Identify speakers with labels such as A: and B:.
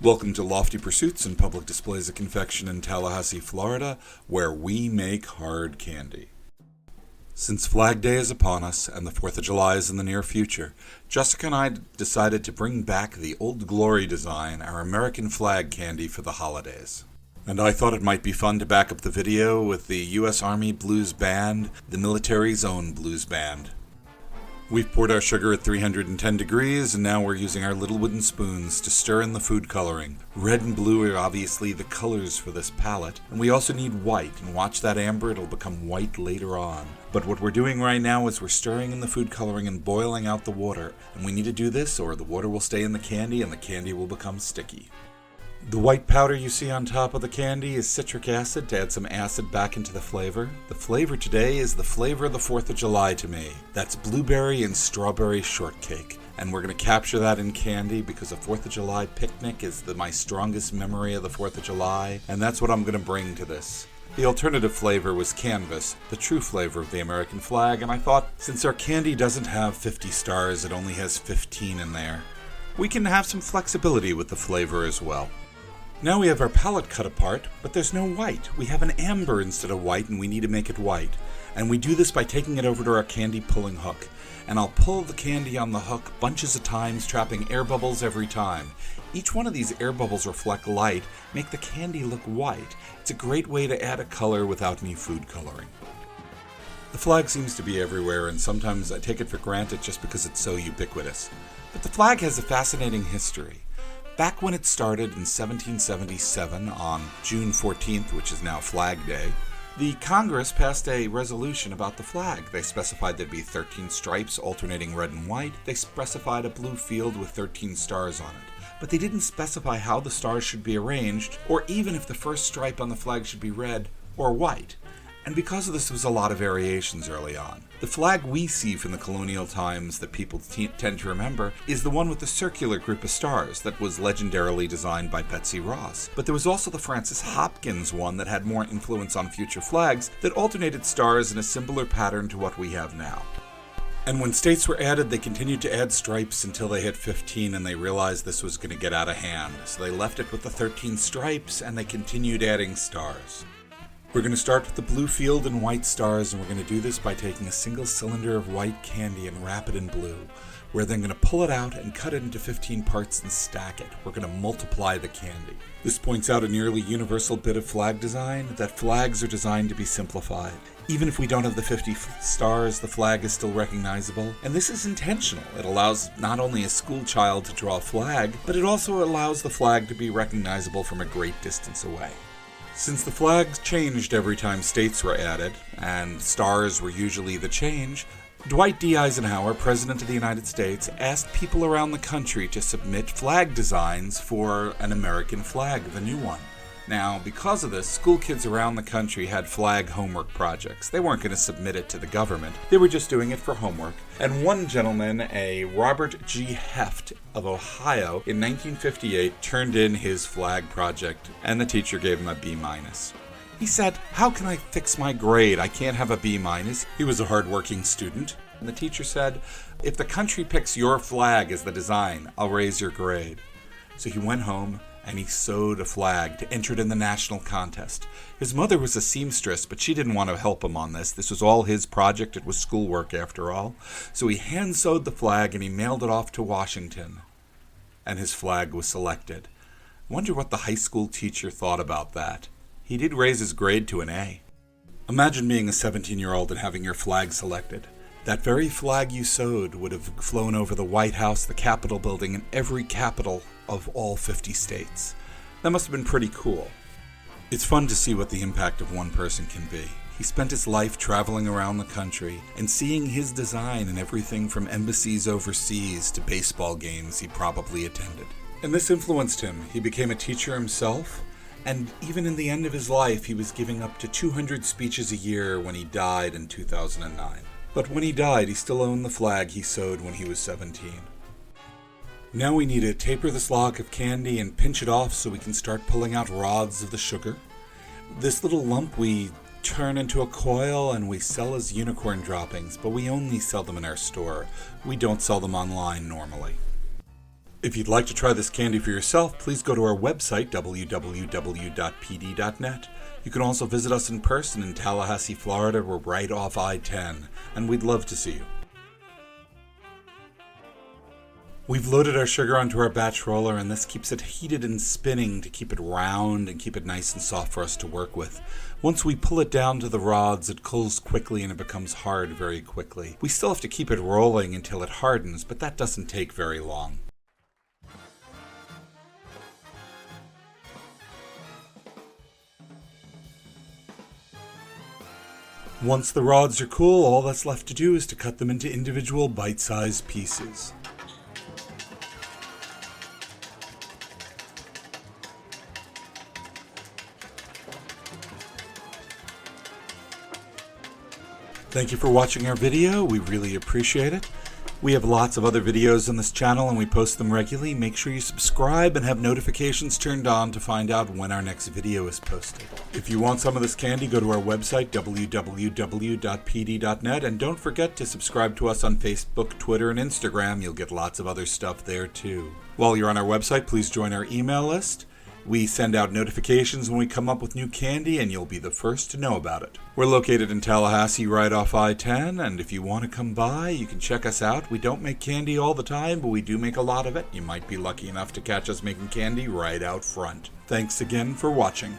A: Welcome to Lofty Pursuits and Public Displays of Confection in Tallahassee, Florida, where we make hard candy. Since Flag Day is upon us and the 4th of July is in the near future, Jessica and I decided to bring back the Old Glory design, our American flag candy, for the holidays. And I thought it might be fun to back up the video with the U.S. Army Blues Band, the military's own blues band. We've poured our sugar at 310 degrees, and now we're using our little wooden spoons to stir in the food coloring. Red and blue are obviously the colors for this palette, and we also need white, and watch that amber, it'll become white later on. But what we're doing right now is we're stirring in the food coloring and boiling out the water, and we need to do this or the water will stay in the candy and the candy will become sticky. The white powder you see on top of the candy is citric acid to add some acid back into the flavor. The flavor today is the flavor of the 4th of July to me. That's blueberry and strawberry shortcake. And we're going to capture that in candy because a 4th of July picnic is my strongest memory of the 4th of July. And that's what I'm going to bring to this. The alternative flavor was canvas, the true flavor of the American flag. And I thought, since our candy doesn't have 50 stars, it only has 15 in there, we can have some flexibility with the flavor as well. Now we have our palette cut apart, but there's no white. We have an amber instead of white, and we need to make it white. And we do this by taking it over to our candy pulling hook. And I'll pull the candy on the hook bunches of times, trapping air bubbles every time. Each one of these air bubbles reflect light, make the candy look white. It's a great way to add a color without any food coloring. The flag seems to be everywhere, and sometimes I take it for granted just because it's so ubiquitous. But the flag has a fascinating history. Back when it started in 1777 on June 14th, which is now Flag Day, the Congress passed a resolution about the flag. They specified there'd be 13 stripes alternating red and white. They specified a blue field with 13 stars on it. But they didn't specify how the stars should be arranged, or even if the first stripe on the flag should be red or white. And because of this, there was a lot of variations early on. The flag we see from the colonial times that people tend to remember is the one with the circular group of stars that was legendarily designed by Betsy Ross. But there was also the Francis Hopkins one that had more influence on future flags that alternated stars in a similar pattern to what we have now. And when states were added, they continued to add stripes until they hit 15 and they realized this was going to get out of hand. So they left it with the 13 stripes and they continued adding stars. We're going to start with the blue field and white stars, and we're going to do this by taking a single cylinder of white candy and wrap it in blue. We're then going to pull it out and cut it into 15 parts and stack it. We're going to multiply the candy. This points out a nearly universal bit of flag design, that flags are designed to be simplified. Even if we don't have the 50 stars, the flag is still recognizable. And this is intentional. It allows not only a school child to draw a flag, but it also allows the flag to be recognizable from a great distance away. Since the flags changed every time states were added, and stars were usually the change, Dwight D. Eisenhower, President of the United States, asked people around the country to submit flag designs for an American flag, the new one. Now, because of this, school kids around the country had flag homework projects. They weren't going to submit it to the government. They were just doing it for homework. And one gentleman, a Robert G. Heft of Ohio, in 1958, turned in his flag project, and the teacher gave him a B-. He said, "How can I fix my grade? I can't have a B-." He was a hard-working student. And the teacher said, "If the country picks your flag as the design, I'll raise your grade." So he went home and he sewed a flag to enter it in the national contest. His mother was a seamstress, but she didn't want to help him on this. This was all his project. It was schoolwork after all. So he hand-sewed the flag and he mailed it off to Washington. And his flag was selected. I wonder what the high school teacher thought about that. He did raise his grade to an A. Imagine being a 17-year-old and having your flag selected. That very flag you sewed would have flown over the White House, the Capitol building, and every capital of all 50 states. That must have been pretty cool. It's fun to see what the impact of one person can be. He spent his life traveling around the country and seeing his design in everything from embassies overseas to baseball games he probably attended. And this influenced him. He became a teacher himself, and even in the end of his life, he was giving up to 200 speeches a year when he died in 2009. But when he died, he still owned the flag he sewed when he was 17. Now we need to taper this log of candy and pinch it off so we can start pulling out rods of the sugar. This little lump we turn into a coil and we sell as unicorn droppings, but we only sell them in our store. We don't sell them online normally. If you'd like to try this candy for yourself, please go to our website, www.pd.net. You can also visit us in person in Tallahassee, Florida. We're right off I-10, and we'd love to see you. We've loaded our sugar onto our batch roller, and this keeps it heated and spinning to keep it round and keep it nice and soft for us to work with. Once we pull it down to the rods, it cools quickly and it becomes hard very quickly. We still have to keep it rolling until it hardens, but that doesn't take very long. Once the rods are cool, all that's left to do is to cut them into individual bite-sized pieces. Thank you for watching our video. We really appreciate it. We have lots of other videos on this channel and we post them regularly. Make sure you subscribe and have notifications turned on to find out when our next video is posted. If you want some of this candy, go to our website, www.pd.net, and don't forget to subscribe to us on Facebook, Twitter, and Instagram. You'll get lots of other stuff there too. While you're on our website, please join our email list. We send out notifications when we come up with new candy, and you'll be the first to know about it. We're located in Tallahassee, right off I-10, and if you want to come by, you can check us out. We don't make candy all the time, but we do make a lot of it. You might be lucky enough to catch us making candy right out front. Thanks again for watching.